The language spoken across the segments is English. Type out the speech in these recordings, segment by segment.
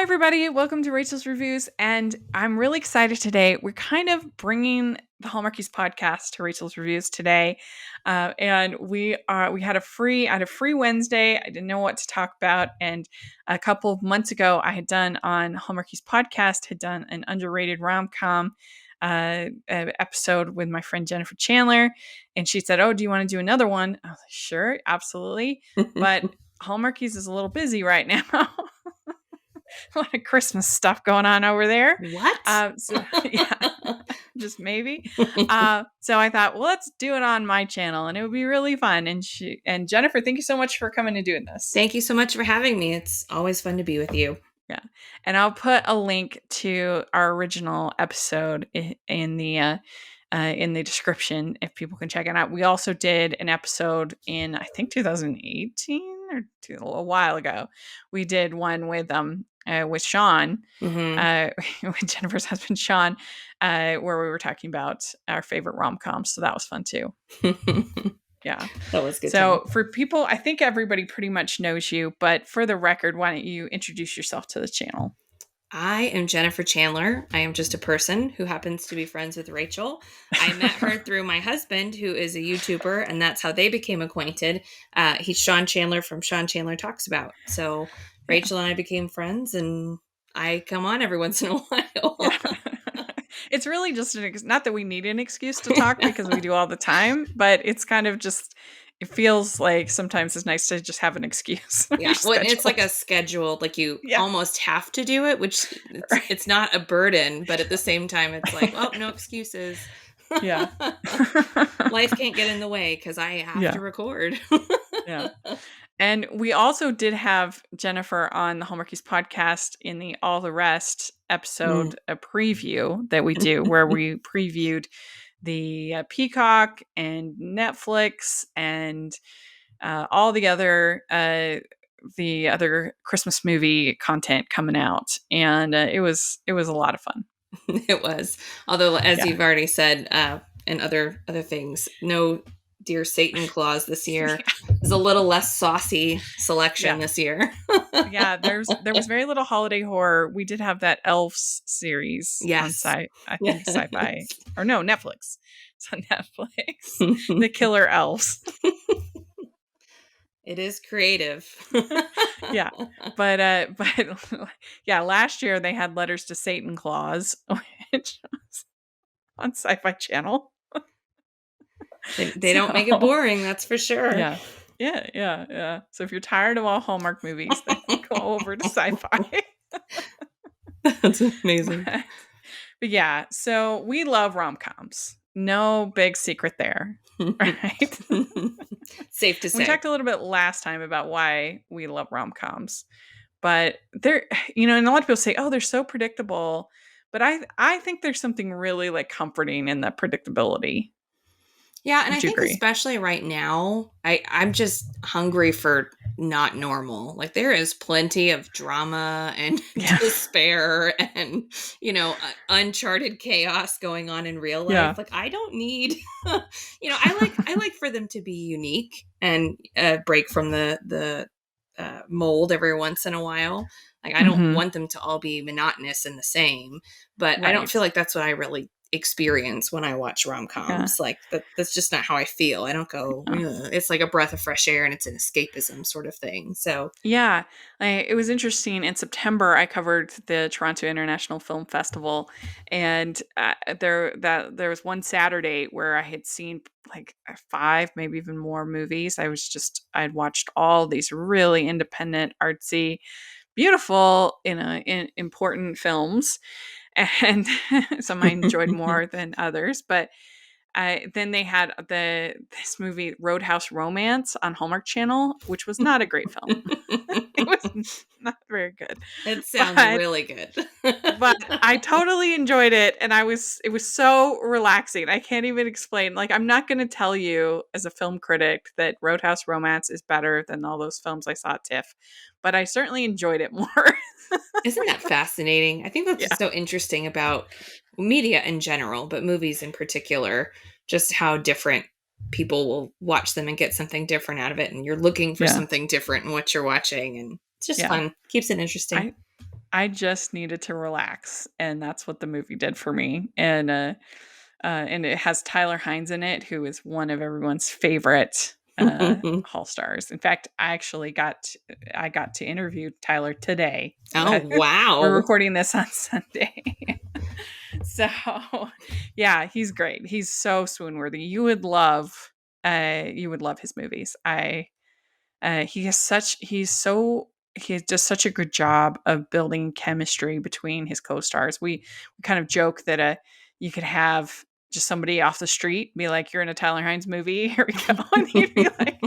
Hi, everybody. Welcome to Rachel's Reviews. And I'm really excited today. We're kind of bringing the Hallmarkies podcast to Rachel's Reviews today. And we had I had a free Wednesday. I didn't know what to talk about. And a couple of months ago, I had done on Hallmarkies podcast, had done an underrated rom-com episode with my friend Jennifer Chandler. And she said, "Oh, do you want to do another one?" I was like, "Sure, absolutely." But Hallmarkies is a little busy right now. A lot of Christmas stuff going on over there. What? Yeah, just maybe. So I thought, well, let's do it on my channel, and it would be really fun. And Jennifer, thank you so much for coming and doing this. Thank you so much for having me. It's always fun to be with you. Yeah, and I'll put a link to our original episode in the description if people can check it out. We also did an episode in I think 2018 or a while ago. We did one with Sean, with Jennifer's husband Sean, where we were talking about our favorite rom-coms. So that was fun too. Yeah, that was good. So for people, I think everybody pretty much knows you, but for the record, why don't you introduce yourself to the channel? I am Jennifer Chandler. I am just a person who happens to be friends with Rachel. I met her through my husband, who is a YouTuber, and that's how they became acquainted. He's Sean Chandler from Sean Chandler Talks About. So Rachel and I became friends, and I come on every once in a while. Yeah. It's really just not that we need an excuse to talk because we do all the time, but it's kind of just, it feels like sometimes it's nice to just have an excuse. Yeah, well, it's like a scheduled, like you almost have to do it, which it's not a burden, but at the same time, it's like, oh, no excuses. Yeah. Life can't get in the way because I have to record. Yeah. And we also did have Jennifer on the Hallmarkies podcast in the All the Rest episode, a preview that we do where we previewed the Peacock and Netflix and all the other Christmas movie content coming out, and it was a lot of fun. It was, although as you've already said, and other things, no Dear Satan Claus this year. There's a little less saucy selection this year. Yeah, there was very little holiday horror. We did have that Elves series on Sci-Fi, or no, Netflix. It's on Netflix. The Killer Elves. It is creative. Yeah, but yeah, last year they had Letters to Satan Claus, which was on Sci-Fi Channel. They don't make it boring, that's for sure. Yeah. So if you're tired of all Hallmark movies, then go over to Sci-Fi. That's amazing. But yeah, so we love rom-coms. No big secret there, right? Safe to say. We talked a little bit last time about why we love rom-coms, but they're, and a lot of people say, "Oh, they're so predictable," but I think there's something really like comforting in that predictability. Yeah, and I think especially right now, I'm just hungry for not normal. Like there is plenty of drama and despair and, uncharted chaos going on in real life. Yeah. Like I don't need, I like for them to be unique and break from the mold every once in a while. Like I don't want them to all be monotonous and the same, but I don't feel like that's what I really experience when I watch rom-coms. Like that's just not how I feel. I don't go, it's like a breath of fresh air and it's an escapism sort of thing. So yeah, it was interesting. In September, I covered the Toronto International Film Festival, and there was one Saturday where I had seen like 5, maybe even more movies. I'd watched all these really independent, artsy, beautiful, important films. And some I enjoyed more than others, but then they had this movie Roadhouse Romance on Hallmark Channel, which was not a great film. It was not very good. It sounds really good. But I totally enjoyed it, and it was so relaxing. I can't even explain. Like, I'm not going to tell you as a film critic that Roadhouse Romance is better than all those films I saw at TIFF, but I certainly enjoyed it more. Isn't that fascinating? I think that's so interesting about media in general, but movies in particular, just how different people will watch them and get something different out of it. And you're looking for something different in what you're watching. And it's just fun. Keeps it interesting. I just needed to relax, and that's what the movie did for me. And it has Tyler Hynes in it, who is one of everyone's favorite Hall stars. In fact, I got to interview Tyler today. Oh, We're wow. recording this on Sunday. So, yeah, he's great. He's so swoon worthy. You would love his movies. He has such he does such a good job of building chemistry between his co-stars. We kind of joke that you could have just somebody off the street be like, "You're in a Tyler Hynes movie. Here we go," and he'd be like,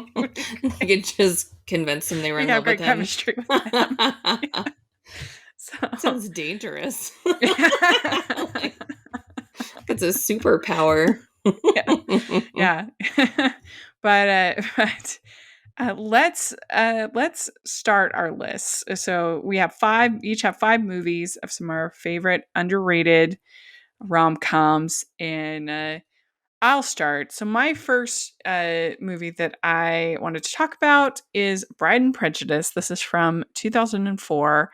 You could just convince them they were "We in have love with great him. chemistry with them." Yeah. So, Sounds dangerous. Like, it's a superpower. yeah, yeah. But let's start our list. So we have each have 5 movies of some of our favorite underrated rom-coms, and I'll start. So my first movie that I wanted to talk about is Bride and Prejudice. This is from 2004,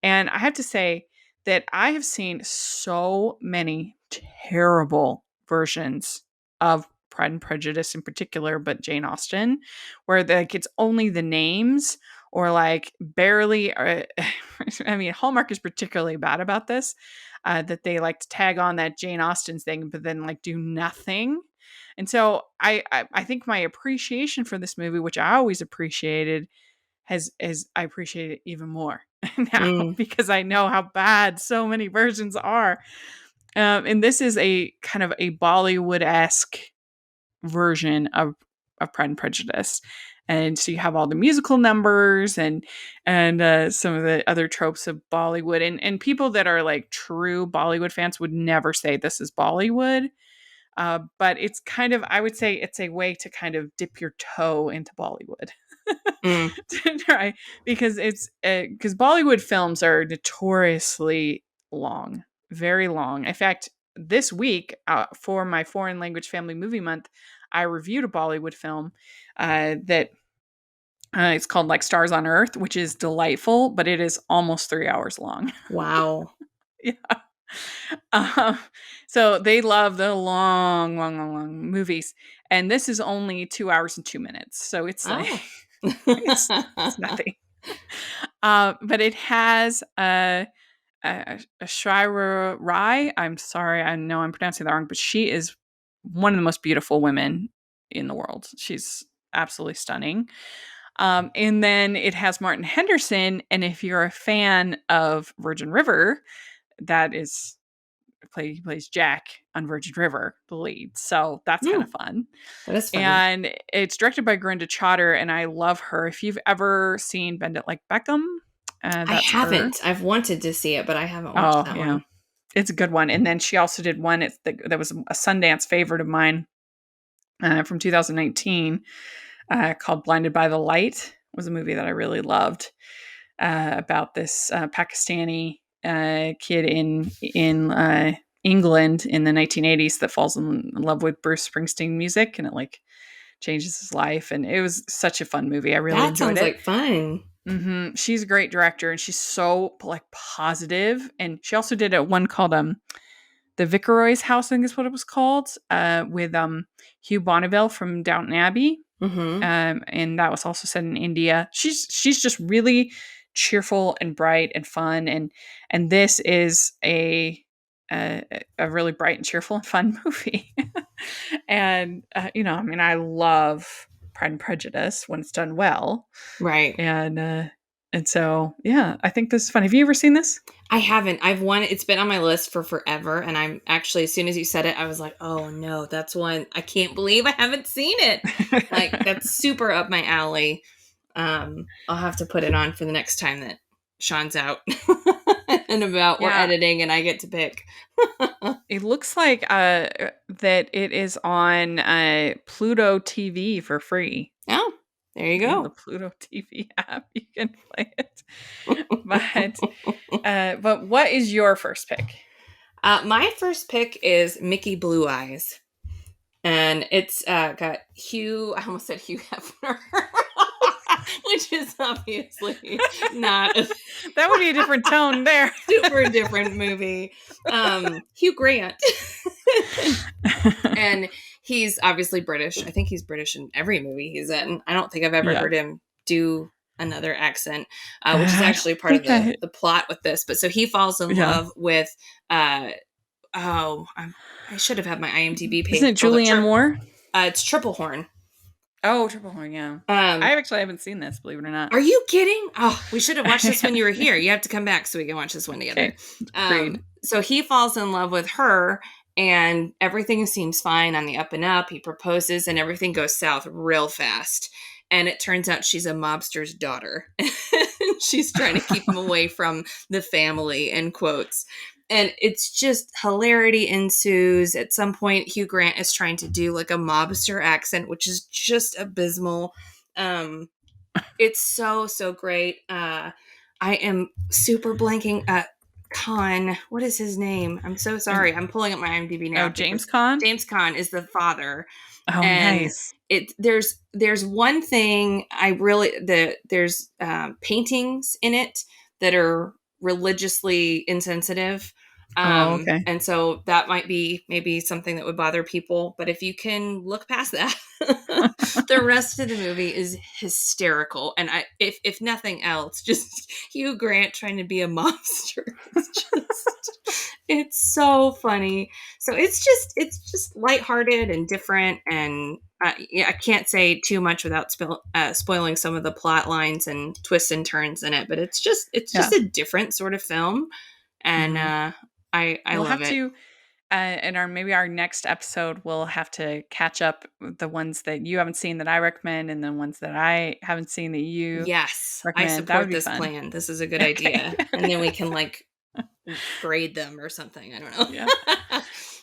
and I have to say that I have seen so many terrible versions of Pride and Prejudice in particular, but Jane Austen, where like it's only the names or like barely. I mean, Hallmark is particularly bad about this, that they like to tag on that Jane Austen thing, but then like do nothing. And so I think my appreciation for this movie, which I always appreciated, has I appreciate it even more now Mm. because I know how bad so many versions are. And this is a kind of a Bollywood-esque version of Pride and Prejudice. And so you have all the musical numbers and some of the other tropes of Bollywood. And people that are like true Bollywood fans would never say this is Bollywood. But it's kind of, I would say it's a way to kind of dip your toe into Bollywood. Mm. To try, because it's because Bollywood films are notoriously long, very long. In fact, this week for my foreign language family movie month, I reviewed a Bollywood film that it's called like Stars on Earth, which is delightful, but it is almost 3 hours long. Wow. Yeah. Um, so they love the long, long, long, long movies, and this is only 2 hours and 2 minutes. So it's like Oh. it's nothing. But it has a Shira Rai. I'm sorry, I know I'm pronouncing that wrong, but she is one of the most beautiful women in the world. She's absolutely stunning. And then it has Martin Henderson, and if you're a fan of Virgin River, that is he plays Jack on Virgin River, the lead. So that's kind of Mm. fun. That is fun. And it's directed by Grinda Chatter, and I love her. If you've ever seen Bend It Like Beckham, I that's her. haven't. I've wanted to see it, but I haven't watched Oh that yeah, one. it's a good one. And then she also did one that was a Sundance favorite of mine from 2019 called Blinded by the Light. It was a movie that I really loved about this Pakistani kid in England in the 1980s that falls in love with Bruce Springsteen music, and it like changes his life. And it was such a fun movie. I really That enjoyed sounds it. like fun. She's a great director, and she's so like positive. And she also did a one called The Viceroy's House, I think is what it was called, with Hugh Bonneville from Downton Abbey. Mm-hmm. And that was also set in India. She's just really cheerful and bright and fun, and this is a, a really bright and cheerful and fun movie. And I mean, I love Pride and Prejudice when it's done well, Right. and so yeah, I think this is fun. Have you ever seen this? I haven't. I've wanted. It's been on my list for forever, and I'm actually as soon as you said it, I was like, "Oh no, that's one I can't believe I haven't seen it." Like that's super up my alley. I'll have to put it on for the next time that Sean's out and about we're Yeah, editing, and I get to pick. it looks like that it is on Pluto TV for free. Oh, there you In the go. Pluto TV app, you can play it. But what is your first pick? My first pick is Mickey Blue Eyes. And it's got Hugh. I almost said Hugh Hefner. which is obviously not a that would be a different tone there. super different movie. Hugh Grant. And he's obviously British. I think he's British in every movie he's in. I don't think I've ever heard him do another accent, which is actually part of the plot with this. But so he falls in love with, I should have had my IMDb page. Isn't it Julianne Moore? It's Triplehorn. Oh, Triplehorn, yeah. I actually haven't seen this, believe it or not. Are you kidding? Oh, we should have watched this when you were here. You have to come back so we can watch this one together. Okay. So he falls in love with her, and everything seems fine on the up and up. He proposes, and everything goes south real fast. And it turns out she's a mobster's daughter. She's trying to keep him away from the family, in quotes. And it's just hilarity ensues. At some point, Hugh Grant is trying to do like a mobster accent, which is just abysmal. It's so great. I am super blanking. Caan, what is his name? I'm so sorry. I'm pulling up my IMDb now. Oh, James Caan? James Caan is the father. Oh, and nice. There's one thing there's paintings in it that are religiously insensitive. Okay. And so that might be maybe something that would bother people. But if you can look past that, the rest of the movie is hysterical. And if nothing else, just Hugh Grant trying to be a mobster. It's so funny. So it's just lighthearted and different. And I can't say too much without spoiling some of the plot lines and twists and turns in it. But it's just a different sort of film. And I love it. In maybe our next episode, we'll have to catch up the ones that you haven't seen that I recommend, and the ones that I haven't seen that you recommend. I support this plan. This is a good idea, and then we can like grade them or something. I don't know. Yeah.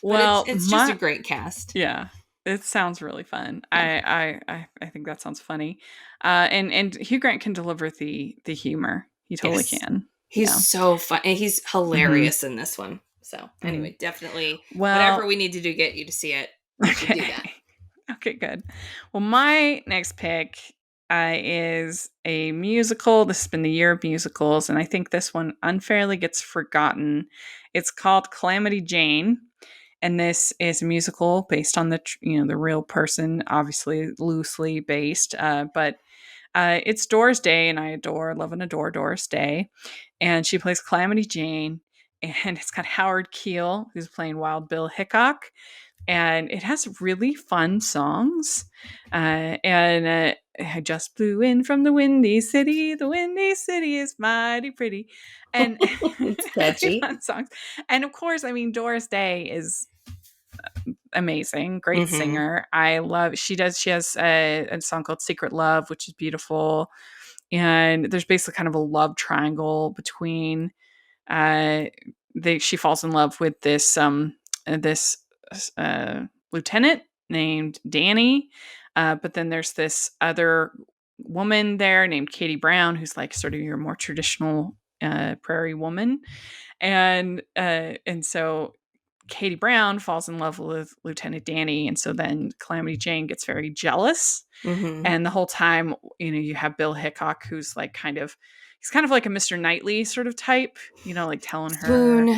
Well, it's just a great cast. Yeah, it sounds really fun. Yeah. I think that sounds funny, and Hugh Grant can deliver the humor. He totally can. He's so fun, and he's hilarious in this one. So anyway, definitely whatever we need to do to get you to see it, we should do that. Okay, good. Well, my next pick is a musical. This has been the year of musicals, and I think this one unfairly gets forgotten. It's called Calamity Jane, and this is a musical based on the real person, obviously loosely based, but it's Doris Day, and I love and adore Doris Day, and she plays Calamity Jane. And it's got Howard Keel, who's playing Wild Bill Hickok. And it has really fun songs. I just blew in from the Windy City. The Windy City is mighty pretty. And it's catchy. Fun songs. And of course, I mean, Doris Day is amazing. Great singer. She has a song called Secret Love, which is beautiful. And there's basically kind of a love triangle between she falls in love with this lieutenant named Danny, but then there's this other woman there named Katie Brown, who's like sort of your more traditional prairie woman, and so Katie Brown falls in love with Lieutenant Danny, and so then Calamity Jane gets very jealous, and the whole time you have Bill Hickok, who's like he's kind of like a Mr. Knightley sort of type, like telling her,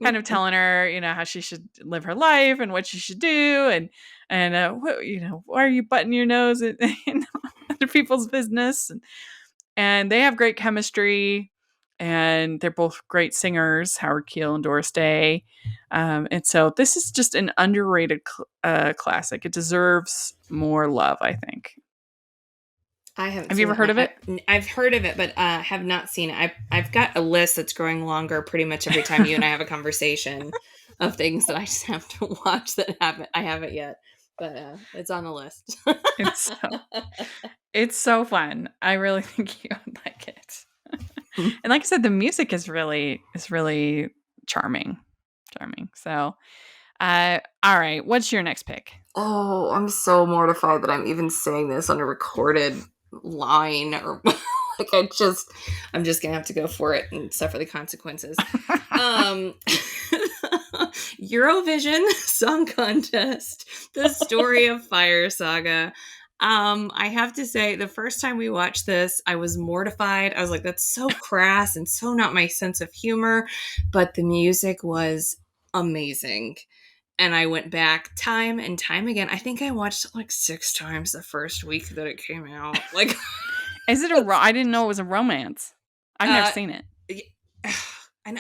kind of telling her, how she should live her life and what she should do. And why are you butting your nose at other people's business? And they have great chemistry, and they're both great singers, Howard Keel and Doris Day. And so this is just an underrated classic. It deserves more love, I think. Have you ever heard of it? I've heard of it, but have not seen it. I've got a list that's growing longer pretty much every time you and I have a conversation of things that I just have to watch that I haven't yet. But it's on the list. It's so fun. I really think you would like it. And like I said, the music is really charming. So, all right. What's your next pick? Oh, I'm so mortified that I'm even saying this on a recorded line, or like I'm just gonna have to go for it and suffer the consequences. Eurovision Song Contest, the Story of Fire Saga. I have to say, the first time we watched this, I was mortified. I was like, that's so crass and so not my sense of humor. But the music was amazing. And I went back time and time again. I think I watched it like 6 times the first week that it came out. Like, Is it I didn't know it was a romance. I've never uh, seen it. and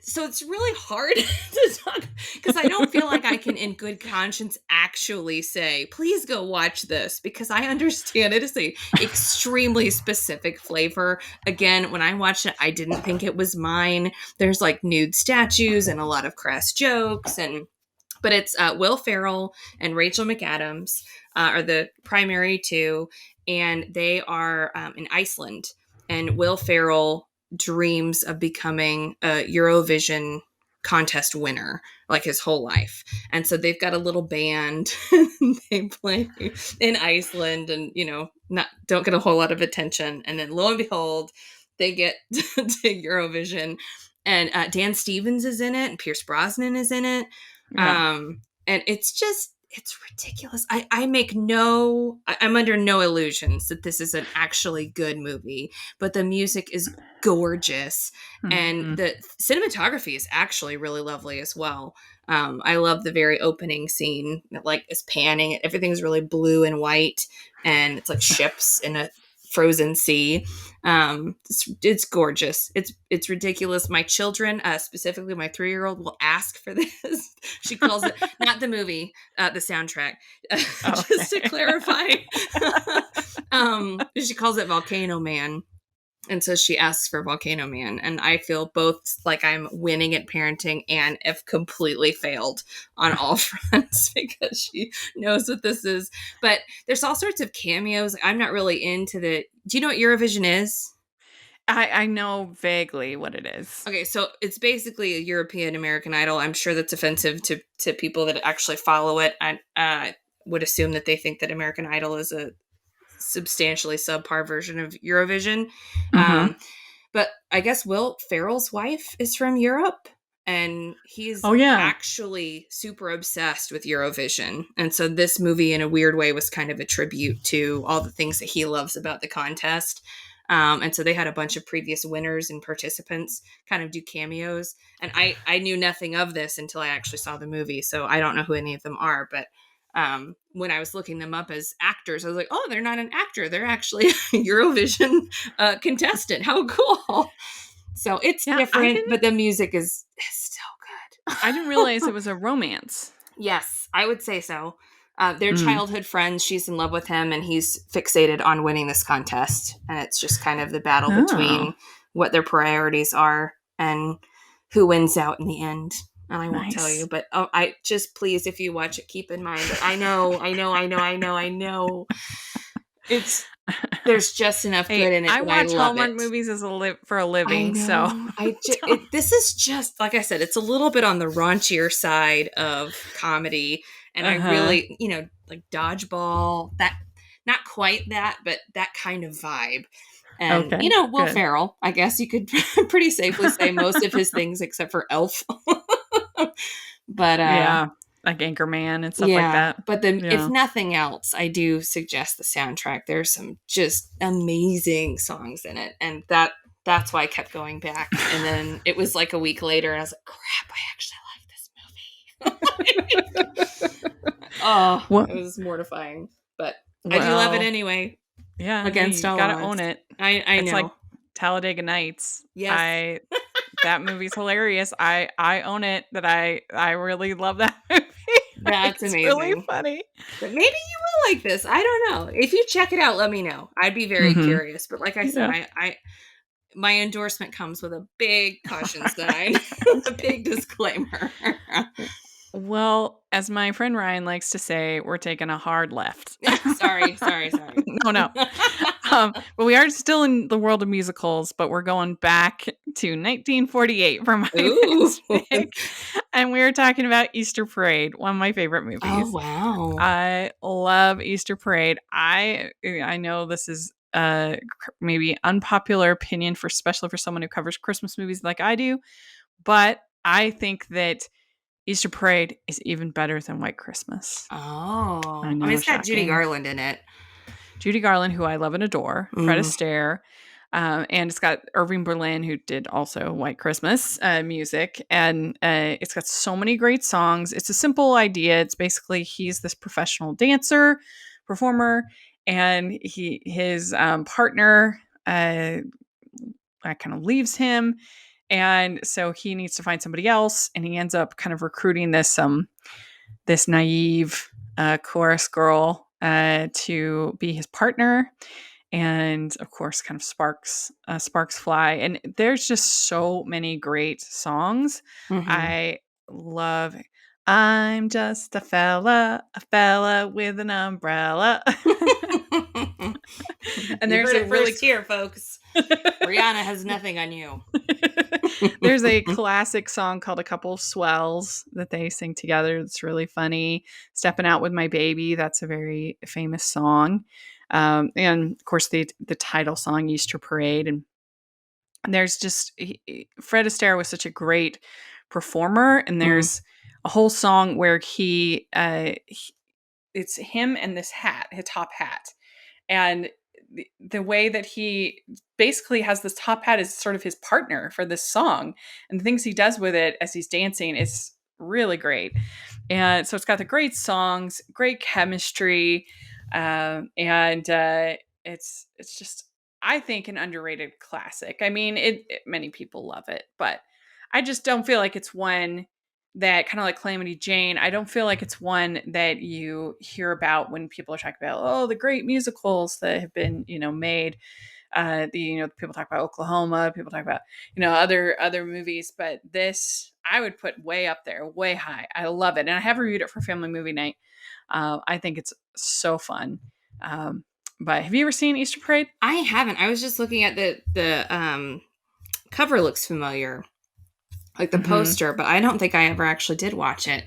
so it's really hard to talk because I don't feel like I can, in good conscience, actually say, "Please go watch this," because I understand it is a extremely specific flavor. Again, when I watched it, I didn't think it was mine. There's like nude statues and a lot of crass jokes, but it's Will Ferrell and Rachel McAdams are the primary two, and they are in Iceland. And Will Ferrell dreams of becoming a Eurovision contest winner like his whole life. And so they've got a little band. They play in Iceland and, not don't get a whole lot of attention. And then lo and behold, they get to Eurovision. And Dan Stevens is in it and Pierce Brosnan is in it. Yeah. And it's ridiculous. I'm under no illusions that this is an actually good movie, but the music is gorgeous. Mm-hmm. And the cinematography is actually really lovely as well. I love the very opening scene that like is panning. Everything's really blue and white, and it's like ships in a frozen sea. It's gorgeous. It's ridiculous. My children, specifically my 3-year-old, will ask for this. She calls it not the movie, the soundtrack. Just to clarify, she calls it Volcano Man. And so she asks for Volcano Man. And I feel both like I'm winning at parenting and have completely failed on all fronts because she knows what this is. But there's all sorts of cameos. I'm not really into the. Do you know what Eurovision is? I know vaguely what it is. Okay, so it's basically a European American Idol. I'm sure that's offensive to people that actually follow it. I would assume that they think that American Idol is a substantially subpar version of Eurovision. Mm-hmm. But I guess Will Ferrell's wife is from Europe, and he's Oh yeah. actually super obsessed with Eurovision. And so this movie, in a weird way, was kind of a tribute to all the things that he loves about the contest. And so they had a bunch of previous winners and participants kind of do cameos. And I knew nothing of this until I actually saw the movie. So I don't know who any of them are, but when I was looking them up as actors, I was like, oh, they're not an actor. They're actually a Eurovision contestant. How cool. So it's different, but the music is still good. I didn't realize it was a romance. Yes, I would say so. They're childhood friends. She's in love with him, and he's fixated on winning this contest. And it's just kind of the battle between what their priorities are and who wins out in the end. And I won't tell you, but I just, please, if you watch it, keep in mind that I know. There's just enough good in it. I watch Hallmark movies for a living, so this is just, like I said, it's a little bit on the raunchier side of comedy, and I really, like Dodgeball, that not quite that, but that kind of vibe. And Will Ferrell, I guess you could pretty safely say most of his things except for Elf. But yeah, like Anchorman and stuff like that. But if nothing else, I do suggest the soundtrack. There's some just amazing songs in it, and that's why I kept going back. And then it was like a week later, and I was like, "Crap, I actually like this movie." It was mortifying, but I do love it anyway. Yeah, against all gotta odds. Own it. I know. It's like Talladega Nights. Yes. That movie's hilarious. I own it. That I really love that movie. That's amazing. Really funny. But maybe you will like this. I don't know. If you check it out, let me know. I'd be very curious. But like I said, my endorsement comes with a big caution sign, a big disclaimer. Well, as my friend Ryan likes to say, we're taking a hard left. Sorry. No. But we are still in the world of musicals, but we're going back to 1948 for my next pick. And we were talking about Easter Parade, one of my favorite movies. Oh, wow. I love Easter Parade. I know this is maybe unpopular opinion especially for someone who covers Christmas movies like I do, but I think that Easter Parade is even better than White Christmas. Oh. I know, it's got Judy Garland in it. Judy Garland, who I love and adore, Fred Astaire, and it's got Irving Berlin, who did also White Christmas music, and it's got so many great songs. It's a simple idea. It's basically he's this professional dancer, performer, and his partner kind of leaves him, and so he needs to find somebody else, and he ends up kind of recruiting this naive chorus girl to be his partner, and of course kind of sparks fly, and there's just so many great songs. I love I'm just a fella with an umbrella. And there's a really here, folks. Rihanna has nothing on you. There's a classic song called A Couple of Swells that they sing together. It's really funny. Stepping Out with My Baby. That's a very famous song. And of course the title song, Easter Parade. And there's just, Fred Astaire was such a great performer. And there's a whole song where it's him and this hat, his top hat. And the way that he basically has this top hat is sort of his partner for this song, and the things he does with it as he's dancing is really great. And so it's got the great songs, great chemistry, and it's just, I think, an underrated classic. I mean, many people love it, but I just don't feel like it's one that, kind of like Calamity Jane, I don't feel like it's one that you hear about when people are talking about, oh, the great musicals that have been, made. People talk about Oklahoma, people talk about, other movies, but this I would put way up there, way high. I love it. And I have reviewed it for Family Movie Night. I think it's so fun. But have you ever seen Easter Parade? I haven't. I was just looking at the cover looks familiar. Like the poster, but I don't think I ever actually did watch it.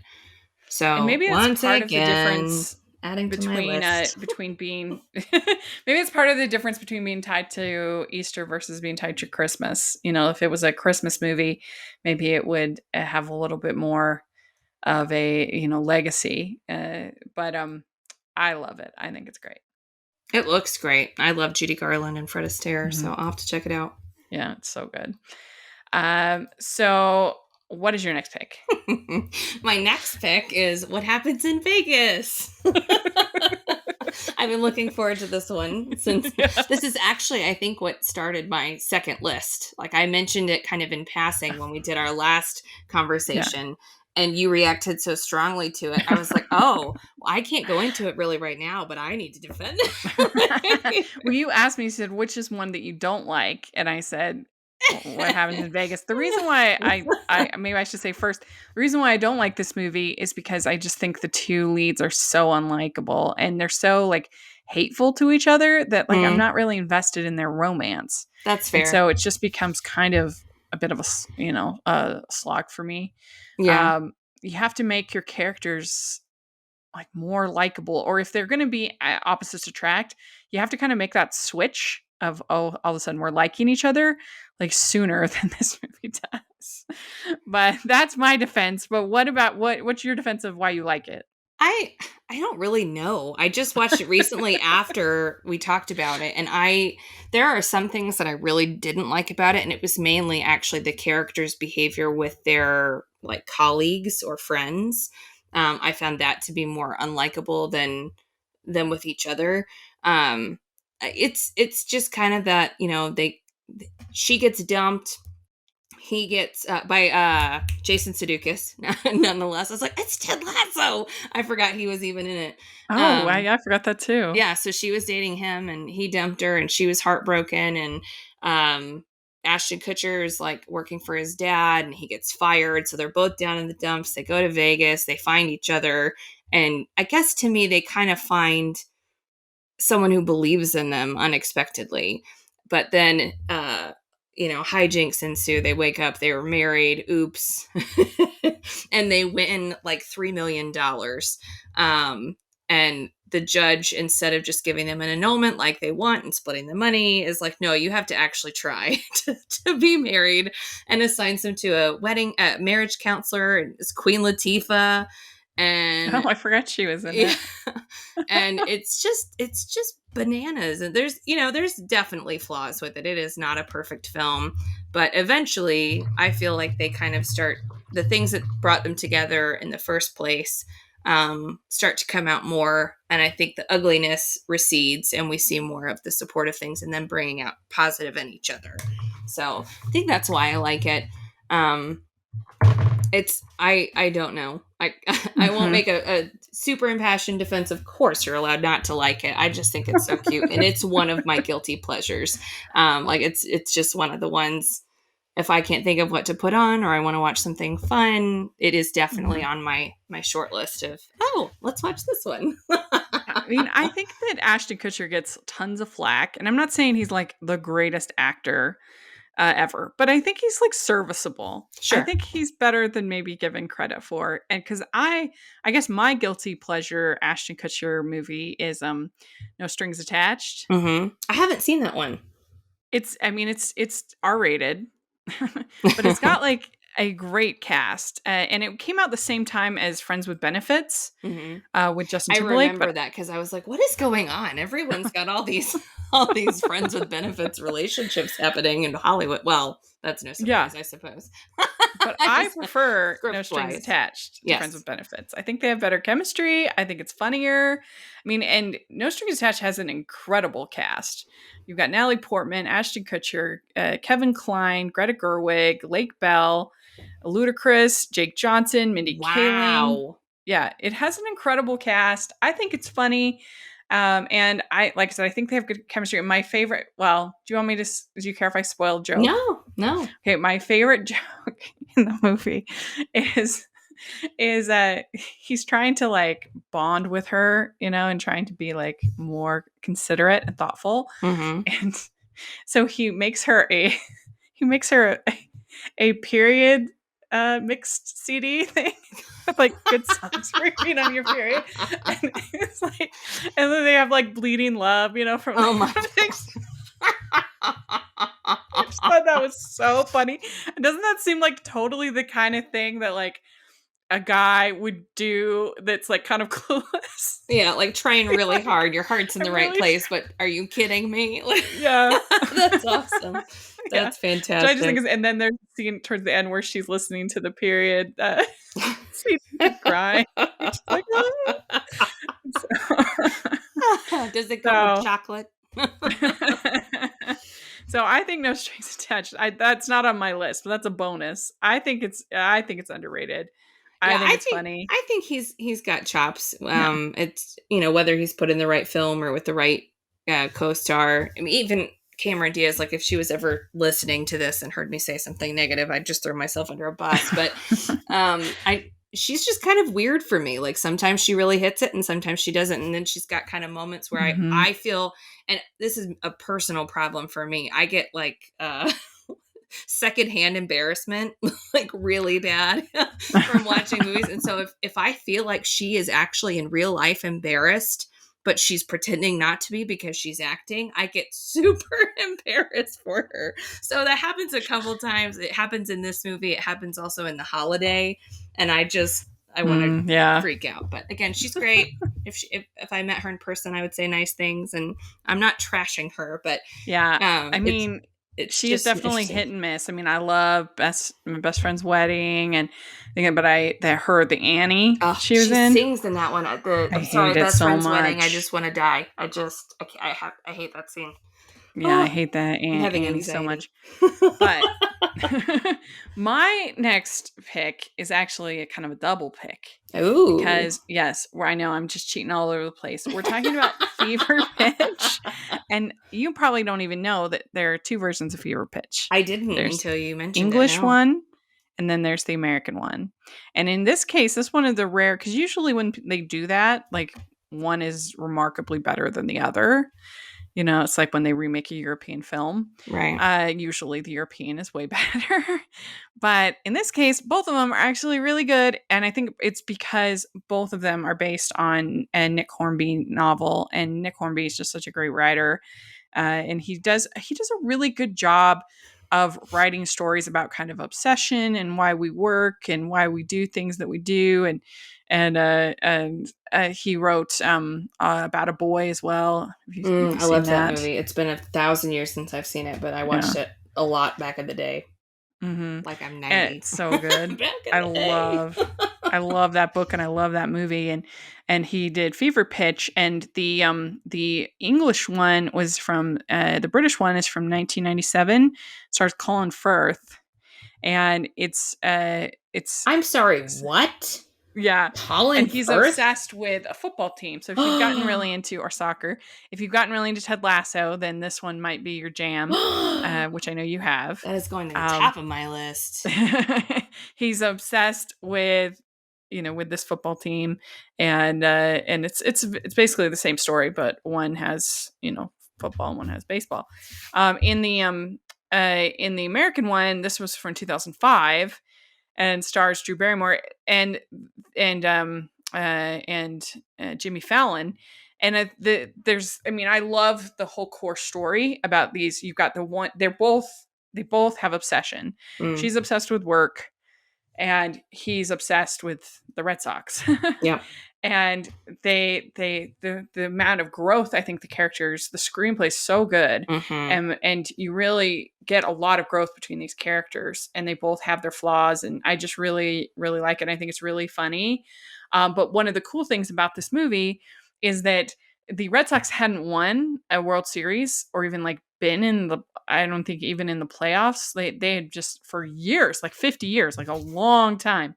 So and maybe it's part of the difference between being maybe it's part of the difference between being tied to Easter versus being tied to Christmas. If it was a Christmas movie, maybe it would have a little bit more of a legacy. But I love it. I think it's great. It looks great. I love Judy Garland and Fred Astaire, so I'll have to check it out. Yeah, it's so good. So what is your next pick? My next pick is What Happens in Vegas. I've been looking forward to this one since this is actually, I think, what started my second list. Like, I mentioned it kind of in passing when we did our last conversation, and you reacted so strongly to it. I was like, oh, well, I can't go into it really right now, but I need to defend it. Well, you asked me, you said, which is one that you don't like? And I said, What Happens in Vegas. The reason why I maybe I should say first, the reason why I don't like this movie is because I just think the two leads are so unlikable, and they're so like hateful to each other that like I'm not really invested in their romance. That's fair. And so it just becomes kind of a bit of a slog for me. Yeah. You have to make your characters like more likable, or if they're going to be opposites attract, you have to kind of make that switch of, oh, all of a sudden we're liking each other like sooner than this movie does. But that's my defense. But what's your defense of why you like it? I don't really know. I just watched it recently after we talked about it, and there are some things that I really didn't like about it, and it was mainly actually the characters' behavior with their like colleagues or friends. I found that to be more unlikable than with each other. It's just kind of that, she gets dumped. He gets by Jason Sudeikis. Nonetheless, I was like, it's Ted Lasso. I forgot he was even in it. Oh, I forgot that too. Yeah, so she was dating him, and he dumped her, and she was heartbroken. And Ashton Kutcher is like working for his dad, and he gets fired. So they're both down in the dumps. They go to Vegas. They find each other, and I guess to me, they kind of find someone who believes in them unexpectedly. But then hijinks ensue. They wake up, they were married, oops. And they win like $3 million. And the judge, instead of just giving them an annulment like they want and splitting the money, is like, no, you have to actually try to be married, and assigns them to a marriage counselor. And it's Queen Latifah. And I forgot she was in it. And it's just bananas. And there's definitely flaws with it. It is not a perfect film, but eventually I feel like they kind of start, the things that brought them together in the first place start to come out more. And I think the ugliness recedes and we see more of the supportive things and then bringing out positive in each other. So I think that's why I like it. It's I don't know. I won't make a super impassioned defense. Of course, you're allowed not to like it. I just think it's so cute, and it's one of my guilty pleasures. Like it's just one of the ones. If I can't think of what to put on, or I want to watch something fun, it is definitely on my short list of, oh, let's watch this one. I mean, I think that Ashton Kutcher gets tons of flack, and I'm not saying he's like the greatest actor ever, but I think he's like serviceable. Sure. I think he's better than maybe given credit for. And because I guess my guilty pleasure Ashton Kutcher movie is No Strings Attached. Mm-hmm. I haven't seen that one. I mean, it's R-rated, but it's got like a great cast, and it came out the same time as Friends with Benefits with Justin Timberlake. I remember that because I was like, "What is going on? Everyone's got all these Friends with Benefits relationships happening in Hollywood." Well, that's no surprise, I suppose. But I prefer No Strings Attached to Friends with Benefits. I think they have better chemistry. I think it's funnier. I mean, and No Strings Attached has an incredible cast. You've got Natalie Portman, Ashton Kutcher, Kevin Kline, Greta Gerwig, Lake Bell, Ludacris, Jake Johnson, Mindy Kaling. Yeah, it has an incredible cast. I think it's funny. And like I said, I think they have good chemistry. And my favorite, well, do you care if I spoil a joke? No. Okay, my favorite joke in the movie is he's trying to like bond with her, and trying to be like more considerate and thoughtful. Mm-hmm. And so he makes her a period mixed CD thing with like good songs for on your period. And it's like, and then they have like Bleeding Love, from my I just thought that was so funny. And doesn't that seem like totally the kind of thing that like a guy would do that's like kind of clueless? Yeah, like trying really hard. Your heart's in the right place, but are you kidding me? Yeah. That's awesome. That's fantastic. So I just think and then there's a scene towards the end where she's listening to the period cry. Like, does it come with chocolate? So I think No Strings Attached. That's not on my list, but that's a bonus. I think it's underrated. I think it's funny. I think he's got chops. It's whether he's put in the right film or with the right co-star. I mean, even Cameron Diaz, like if she was ever listening to this and heard me say something negative, I'd just throw myself under a bus. But she's just kind of weird for me. Like sometimes she really hits it and sometimes she doesn't. And then she's got kind of moments where I feel, and this is a personal problem for me, I get like secondhand embarrassment, like really bad from watching movies. And so if I feel like she is actually in real life embarrassed, but she's pretending not to be because she's acting, I get super embarrassed for her. So that happens a couple times. It happens in this movie. It happens also in The Holiday. And I want to freak out. But again, she's great. If I met her in person, I would say nice things. And I'm not trashing her, but yeah, I mean, she is definitely hit and miss. I mean, I love My Best Friend's Wedding, and but the Annie she was in. She sings in that one at the Best Friend's Wedding. I just want to die. I hate that scene. Yeah, I hate that Annie so much. But my next pick is actually a kind of a double pick. Ooh. Because, yes, where I know I'm just cheating all over the place. We're talking about Fever Pitch. And you probably don't even know that there are two versions of Fever Pitch. I didn't until you mentioned English one, and then there's the American one. And in this case, this one is the rare, because usually when they do that, like one is remarkably better than the other. It's like when they remake a European film. Right. Usually the European is way better. But in this case, both of them are actually really good. And I think it's because both of them are based on a Nick Hornby novel. And Nick Hornby is just such a great writer. And he does a really good job of writing stories about kind of obsession and why we work and why we do things that we do. and he wrote About a Boy as well. Have you I seen love that that? movie. It's been 1,000 years since I've seen it, but I Yeah. watched it a lot back in the day. Mm-hmm. Like I'm And 90. it's so good. Back in I the day. love I love that book and I love that movie, and he did Fever Pitch, and the English one was from the British one is from 1997. Stars Colin Firth, and it's I'm sorry, what? yeah, and Colin he's Firth? obsessed with a football team. So if you've gotten really into or soccer, if you've gotten really into Ted Lasso, then this one might be your jam, That which I know you have. is going to the Um, top of my list. he's obsessed with with this football team, and it's basically the same story, but one has football and one has baseball. In the American one, this was from 2005 and stars Drew Barrymore and Jimmy Fallon. And I love the whole core story about these. You've got the one, they both have obsession. Mm. She's obsessed with work, and he's obsessed with the Red Sox. Yep. And the amount of growth, I think the characters, the screenplay is so good, Mm-hmm. and you really get a lot of growth between these characters, and they both have their flaws, and I just really really like it. I think it's really funny. But one of the cool things about this movie is that the Red Sox hadn't won a World Series or even like been in the, I don't think even in the playoffs. They had just for years, like 50 years, like a long time.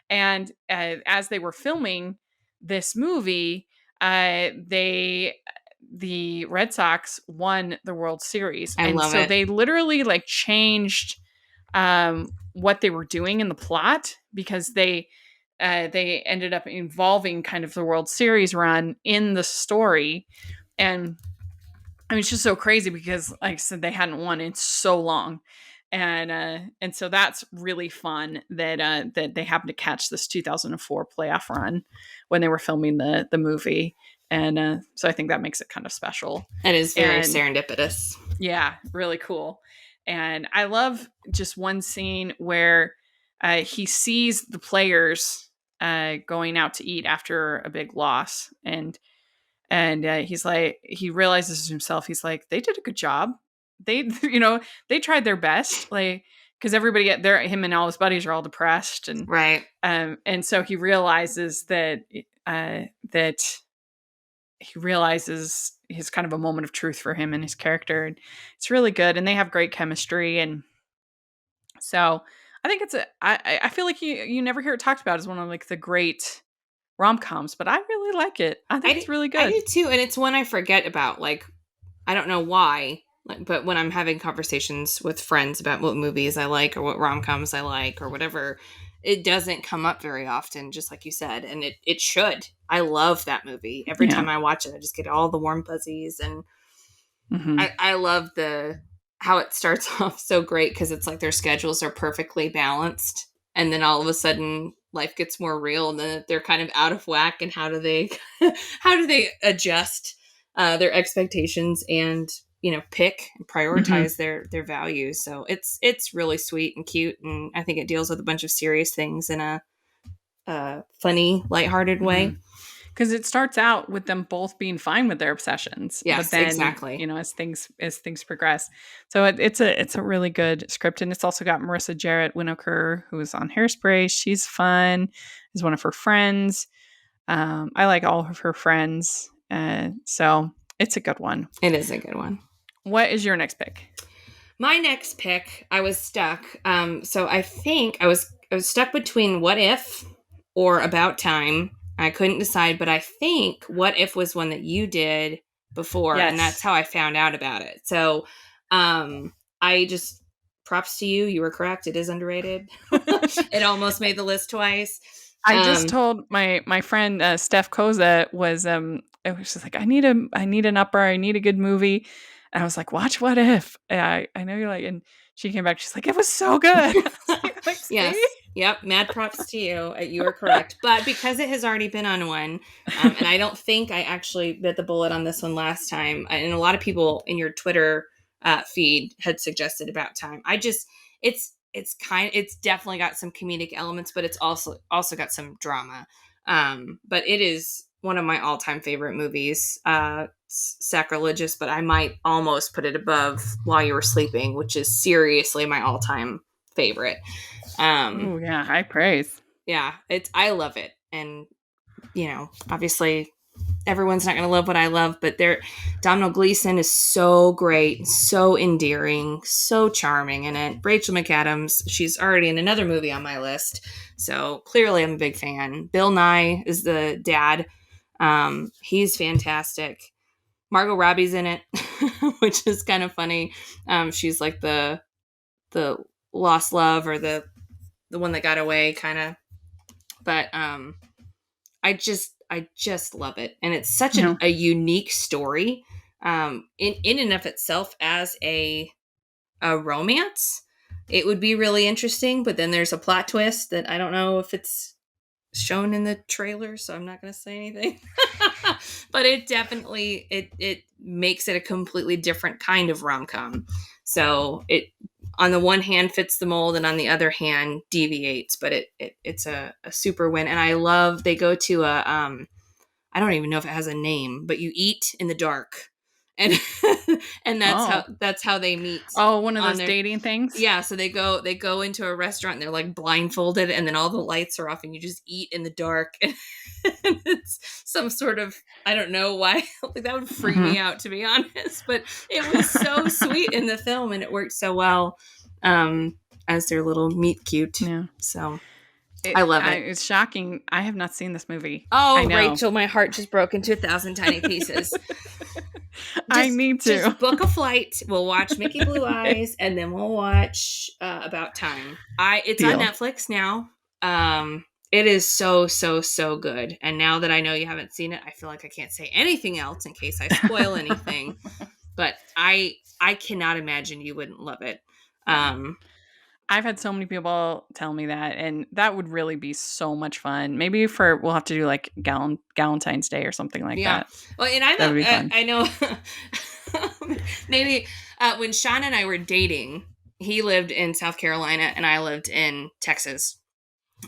And as they were filming this movie, the Red Sox won the World Series, I and love so it. they literally like changed what they were doing in the plot because they ended up involving kind of the World Series run in the story. And I mean, it's just so crazy because, like I said, they hadn't won in so long, and so that's really fun that they happened to catch this 2004 playoff run when they were filming the movie, and so I think that makes it kind of special. It is very And serendipitous. yeah, really cool. And I love just one scene where he sees the players going out to eat after a big loss, and he's like, he realizes himself, he's like, they did a good job. They they tried their best, like, because everybody at there, him and all his buddies are all depressed, Right. and so he realizes that he realizes he's kind of a moment of truth for him and his character, and it's really good, and they have great chemistry. And so I think I feel like you never hear it talked about as one of like the great rom-coms, but I really like it. I think it's really I good. do too, and it's one I forget about. Like, I don't know why, like, but when I'm having conversations with friends about what movies I like or what rom-coms I like or whatever, it doesn't come up very often, just like you said, and it should. I love that movie. Every Yeah. time I watch it, I just get all the warm fuzzies, and Mm-hmm. I love the how it starts off so great because it's like their schedules are perfectly balanced, and then all of a sudden life gets more real, and then they're kind of out of whack. And how do they how do they adjust their expectations and pick and Mm-hmm. prioritize their values? So it's really sweet and cute, and I think it deals with a bunch of serious things in a funny, lighthearted Mm-hmm. way. Because it starts out with them both being fine with their obsessions, but Yes, then exactly. as things progress, so it's a really good script, and it's also got Marissa Jarrett Winokur, who is on Hairspray. She's fun, is one of her friends. I like all of her friends, so it's a good one. It is a good one. What is your next pick? My next pick, I was stuck. So I think I was stuck between What If or About Time. I couldn't decide, but I think What If was one that you did before, and that's Yes. how I found out about it. So, I just props to you. You were correct. It is underrated. It almost made the list twice. I just Um, told my friend Steph Koza it was just like, I need an upper, I need a good movie. And I was like, watch What If. And I know you're like, and she came back, she's like, it was so good. I was like, see? yes. Yep. Mad props to you. You are correct. But because it has already been on one, and I don't think I actually bit the bullet on this one last time, and a lot of people in your Twitter feed had suggested About Time. It's definitely got some comedic elements, but it's also got some drama. But it is one of my all-time favorite movies. It's sacrilegious, but I might almost put it above While You Were Sleeping, which is seriously my all-time favorite. Oh yeah, high praise. Yeah, I love it. And obviously everyone's not going to love what I love, but Domhnall Gleeson is so great, so endearing, so charming in it. Rachel McAdams, she's already in another movie on my list, so clearly I'm a big fan. Bill Nye is the dad. He's fantastic. Margot Robbie's in it, which is kind of funny. She's like the lost love, or the one that got away, kind of. But I just love it, and it's such a unique story, in and of itself as a romance. It would be really interesting, but then there's a plot twist that I don't know if it's shown in the trailer, so I'm not going to say anything. But it definitely it makes it a completely different kind of rom-com. So it, on the one hand, fits the mold, and on the other hand deviates, but it's a super win. And I love, they go to a I don't even know if it has a name, but you eat in the dark. And and that's how they meet. Oh, one of those dating things? Yeah, so they go into a restaurant and they're like blindfolded, and then all the lights are off and you just eat in the dark. And it's some sort of, I don't know why, like that would freak me out, to be honest, but it was so sweet in the film, and it worked so well as their little meet cute. Yeah. So I love it. It's shocking. I have not seen this movie. Oh, Rachel, my heart just broke into 1,000 tiny pieces. I need to. Just book a flight. We'll watch Mickey Blue Eyes, and then we'll watch About Time. It's on Netflix now. It is so, so, so good. And now that I know you haven't seen it, I feel like I can't say anything else in case I spoil anything. But I cannot imagine you wouldn't love it. I've had so many people tell me that, and that would really be so much fun. Maybe we'll have to do like Valentine's Day or something like that. Well, and I know maybe when Sean and I were dating, he lived in South Carolina and I lived in Texas.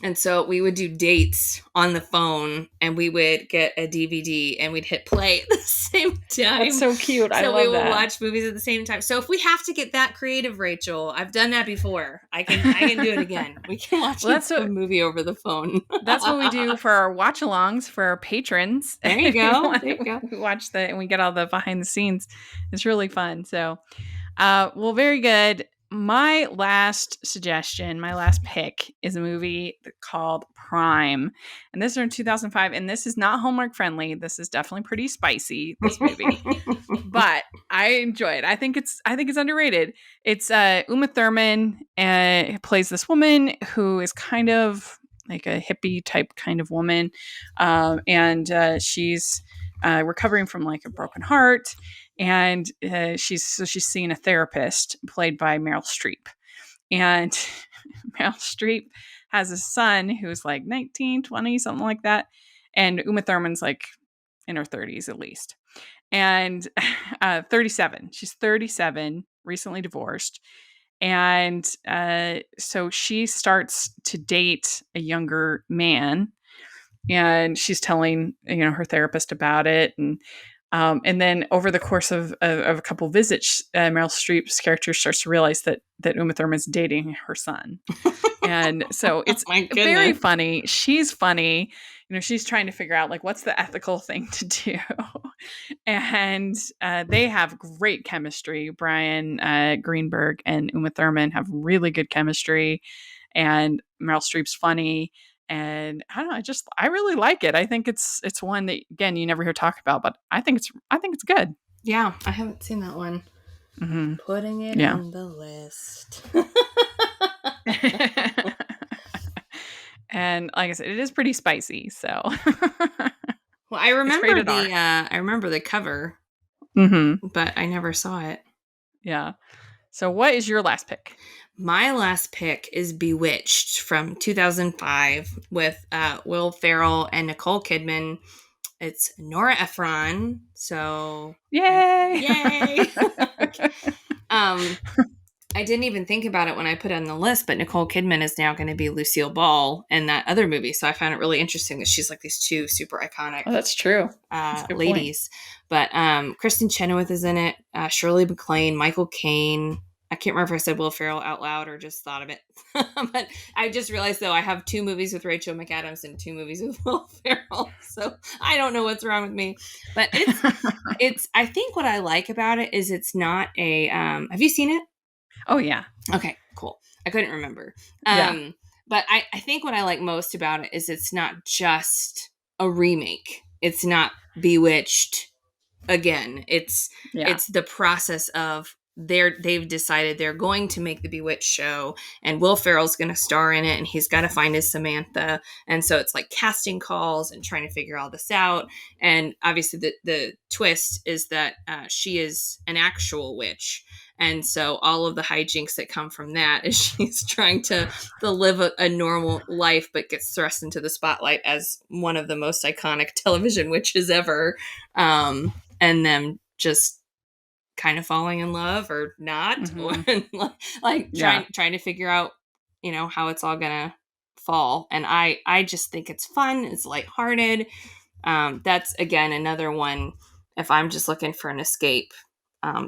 And so we would do dates on the phone, and we would get a DVD and we'd hit play at the same time. That's so cute. I love that. So we will watch movies at the same time. So if we have to get that creative, Rachel, I've done that before. I can do it again. We can watch a movie over the phone. That's what we do for our watch-alongs for our patrons. There you go. We watch and we get all the behind the scenes. It's really fun. So, well, very good. My last suggestion, my last pick, is a movie called Prime. And this is from 2005. And this is not Hallmark friendly. This is definitely pretty spicy, this movie. But I enjoy it. I think it's underrated. It's Uma Thurman plays this woman who is kind of like a hippie type kind of woman. And she's recovering from like a broken heart. And she's seeing a therapist played by Meryl Streep. And Meryl Streep has a son who's like 19, 20, something like that. And Uma Thurman's like in her 30s at least. And 37. She's 37, recently divorced. And so she starts to date a younger man. And she's telling, her therapist about it. And then over the course of a couple visits, Meryl Streep's character starts to realize that Uma Thurman's dating her son. And so it's very funny. She's funny. She's trying to figure out like what's the ethical thing to do. And they have great chemistry. Brian Greenberg and Uma Thurman have really good chemistry. And Meryl Streep's funny. And I don't know, I really like it. I think it's one that, again, you never hear talk about, but I think it's good. Yeah, I haven't seen that one. Mm-hmm. Putting it on the list. And like I said, it is pretty spicy. So, well, I remember the cover, but I never saw it. Yeah. So, what is your last pick? My last pick is Bewitched from 2005 with Will Ferrell and Nicole Kidman. It's Nora Ephron. So yay! I didn't even think about it when I put it on the list, but Nicole Kidman is now going to be Lucille Ball in that other movie. So I found it really interesting that she's like these two super iconic Oh, that's true. That's a good ladies. Point. But Kristen Chenoweth is in it, Shirley MacLaine, Michael Caine. I can't remember if I said Will Ferrell out loud or just thought of it. But I just realized, though, I have 2 movies with Rachel McAdams and 2 movies with Will Ferrell. So I don't know what's wrong with me. But it's I think what I like about it is it's not a have you seen it? Oh, yeah. Okay, cool. I couldn't remember. Yeah. But I think what I like most about it is it's not just a remake. It's not Bewitched again. It's the process of they've decided they're going to make the Bewitched show, and Will Ferrell's going to star in it, and he's got to find his Samantha, and so it's like casting calls and trying to figure all this out. And obviously the twist is that she is an actual witch, and so all of the hijinks that come from that is she's trying to live a normal life, but gets thrust into the spotlight as one of the most iconic television witches ever, and then just kind of falling in love or not, mm-hmm. or like trying to figure out, how it's all gonna fall. And I just think it's fun. It's lighthearted. That's again another one. If I'm just looking for an escape,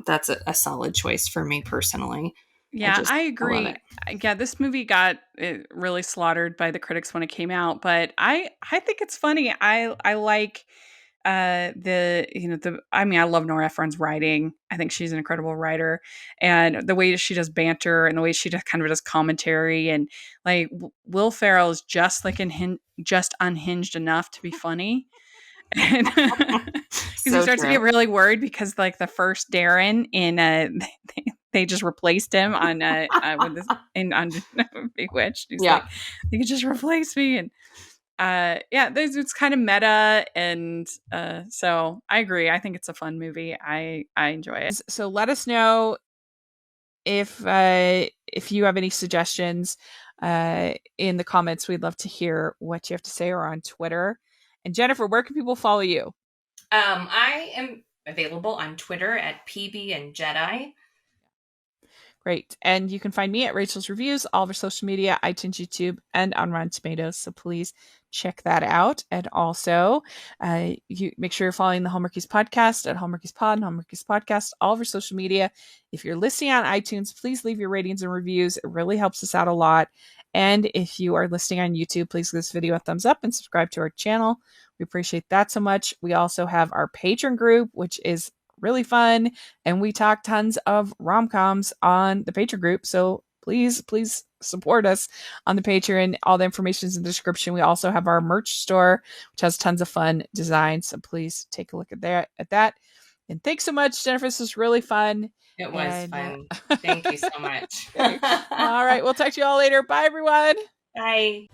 that's a solid choice for me personally. Yeah, I agree. Yeah, this movie got really slaughtered by the critics when it came out, but I think it's funny. I like I love Nora Ephron's writing. I think she's an incredible writer, and the way she does banter and the way she kind of does commentary, and like Will Ferrell is just like just unhinged enough to be funny. Because he starts to get really worried because like the first Darren in they just replaced him on with this on Bewitched. He's like, you could just replace me. And it's kind of meta, and so I agree. I think it's a fun movie. I enjoy it. So let us know if you have any suggestions in the comments. We'd love to hear what you have to say, or on Twitter. And Jennifer, where can people follow you? I am available on Twitter at PB and Jedi. Great. And you can find me at Rachel's Reviews, all of our social media, iTunes, YouTube, and on Rotten Tomatoes. So please check that out. And also, you make sure you're following the Hallmarkies podcast at Hallmarkies Pod and Hallmarkies Podcast, all of our social media. If you're listening on iTunes, please leave your ratings and reviews. It really helps us out a lot. And if you are listening on YouTube, please give this video a thumbs up and subscribe to our channel. We appreciate that so much. We also have our Patreon group, which is really fun, and we talk tons of rom-coms on the Patreon group. So please support us on the Patreon. All the information is in the description. We also have our merch store, which has tons of fun designs. So please take a look at that. And thanks so much, Jennifer. This was really fun. It was fun. Thank you so much. All right. We'll talk to you all later. Bye, everyone. Bye.